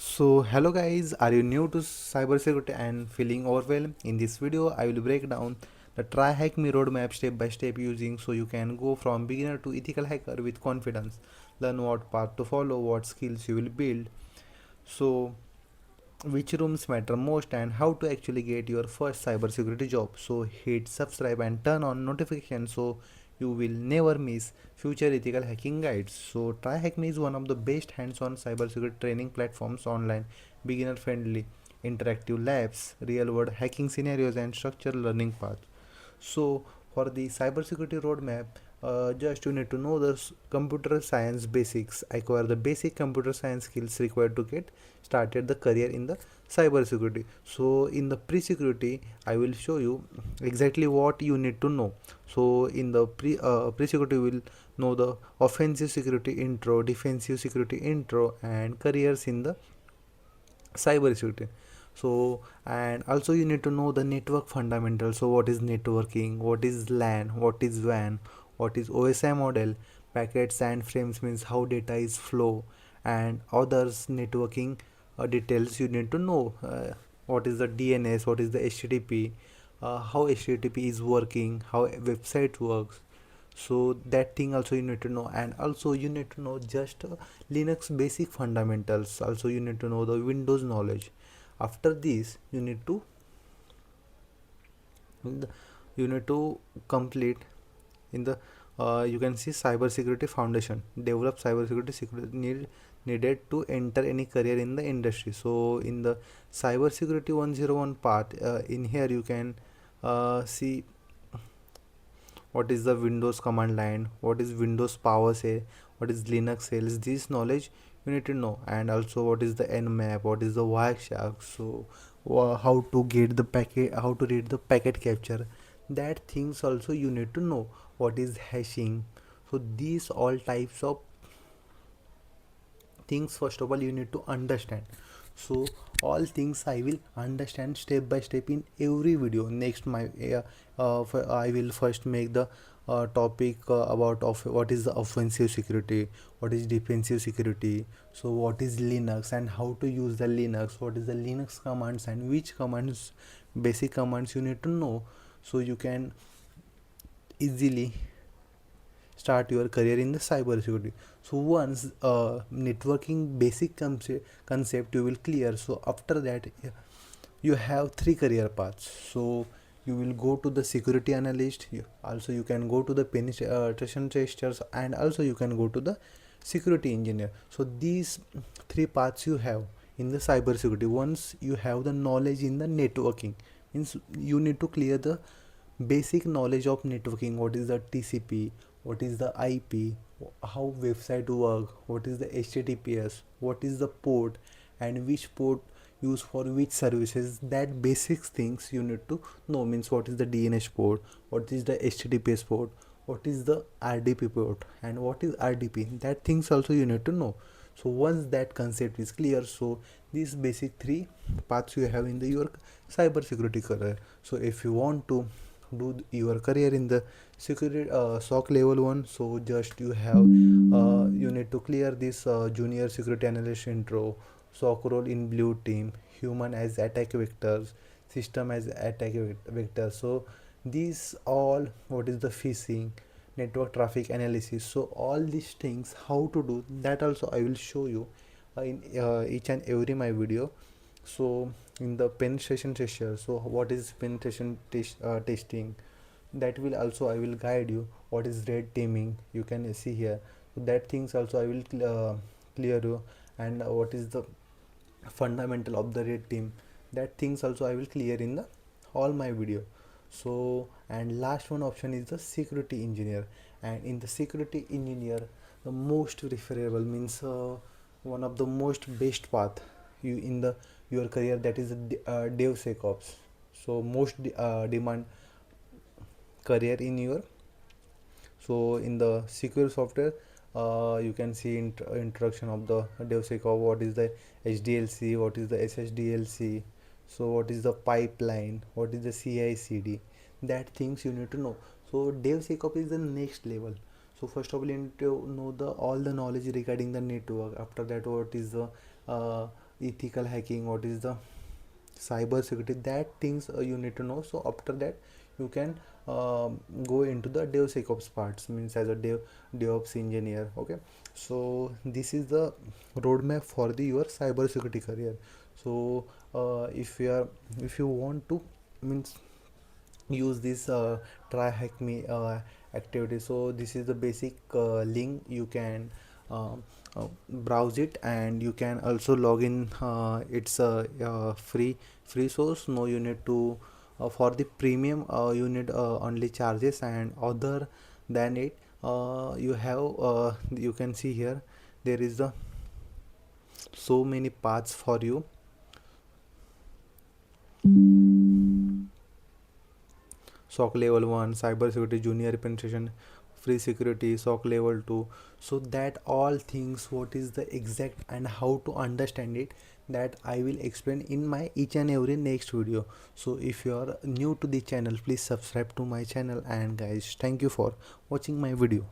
So hello guys, are you new to cybersecurity and feeling overwhelmed? In this video, I will break down the TryHackMe roadmap step by step using so you can go from beginner to ethical hacker with confidence. Learn what path to follow, what skills you will build. So which rooms matter most and how to actually get your first cybersecurity job. So hit subscribe and turn on notifications so you will never miss future ethical hacking guides. So TryHackMe is one of the best hands-on cybersecurity training platforms online, beginner friendly, interactive labs, real world hacking scenarios and structured learning paths. So for the cybersecurity roadmap, just you need to know the computer science basics, acquire the basic computer science skills required to get started the career in the cybersecurity. So in the pre-security, I will show you exactly what you need to know. So in the pre-security, you will know the offensive security intro, defensive security intro, and careers in the cybersecurity. So and also you need to know the network fundamentals. So what is networking, what is LAN, what is WAN, what is OSI model, packets and frames means how data is flow, and others networking details you need to know. What is the DNS, what is the HTTP, how HTTP is working, how a website works. So that thing also you need to know, and also you need to know just Linux basic fundamentals. Also you need to know the Windows knowledge. After this you need to complete in the you can see cybersecurity foundation, develop cybersecurity security needed to enter any career in the industry. So in the cybersecurity 101 part, in here you can see what is the Windows command line, what is Windows PowerShell, what is Linux cells. This knowledge you need to know, and also what is the Nmap, what is the Wireshark. So how to get the packet, how to read the packet capture, that things also you need to know. What is hashing. So these all types of things first of all you need to understand. So all things I will understand step by step in every video. Next my I will first make the topic about of what is the offensive security, what is defensive security, so what is Linux and how to use the Linux, what is the Linux commands and which commands, basic commands you need to know, so you can easily start your career in the cybersecurity. So once networking basic concept you will clear, so after that you have three career paths. So you will go to the security analyst, also you can go to the penetration testers, and also you can go to the security engineer. So these three paths you have in the cybersecurity. Once you have the knowledge in the networking, means you need to clear the basic knowledge of networking. What is the TCP, what is the IP, how website work, what is the HTTPS, what is the port, and which port used for which services. That basic things you need to know. Means what is the DNS port, what is the HTTPS port, what is the RDP port, and what is RDP. That things also you need to know. So once that concept is clear, so these basic three paths you have in the your cyber security career. So if you want to do your career in the security SOC level 1, so just you have you need to clear this junior security analyst intro, SOC role in blue team, human as attack vectors, system as attack vector. So these all, what is the phishing, network traffic analysis. So all these things how to do, that also I will show you in each and every my video. So in the penetration tester, so what is penetration testing, that will also I will guide you. What is red teaming, you can see here. So that things also I will clear you. And what is the fundamental of the red team, that things also I will clear in the all my video. So and last one option is the security engineer. And in the security engineer, the most preferable means one of the most best path you in the your career, that is DevSecOps. So most demand career in your. So in the secure software, you can see introduction of the DevSecOps. What is the HDLC, what is the SSDLC, so what is the pipeline, what is the CI/CD, that things you need to know. So DevSecOps is the next level. So first of all you need to know the all the knowledge regarding the network. After that, what is the ethical hacking, what is the cyber security, that things you need to know. So after that you can go into the DevSecOps parts, means as a DevOps engineer. Okay, so this is the roadmap for the your cyber security career. So if you want to, means use this TryHackMe activity, so this is the basic link. You can um, browse it, and you can also log in. It's a free source. No, you need to for the premium you need only charges, and other than it you can see here there is the so many paths for you. SOC level 1, cyber security junior penetration, free security, SOC level 2. So that all things, what is the exact and how to understand it, that I will explain in my each and every next video. So if you are new to the channel, please subscribe to my channel, and guys, thank you for watching my video.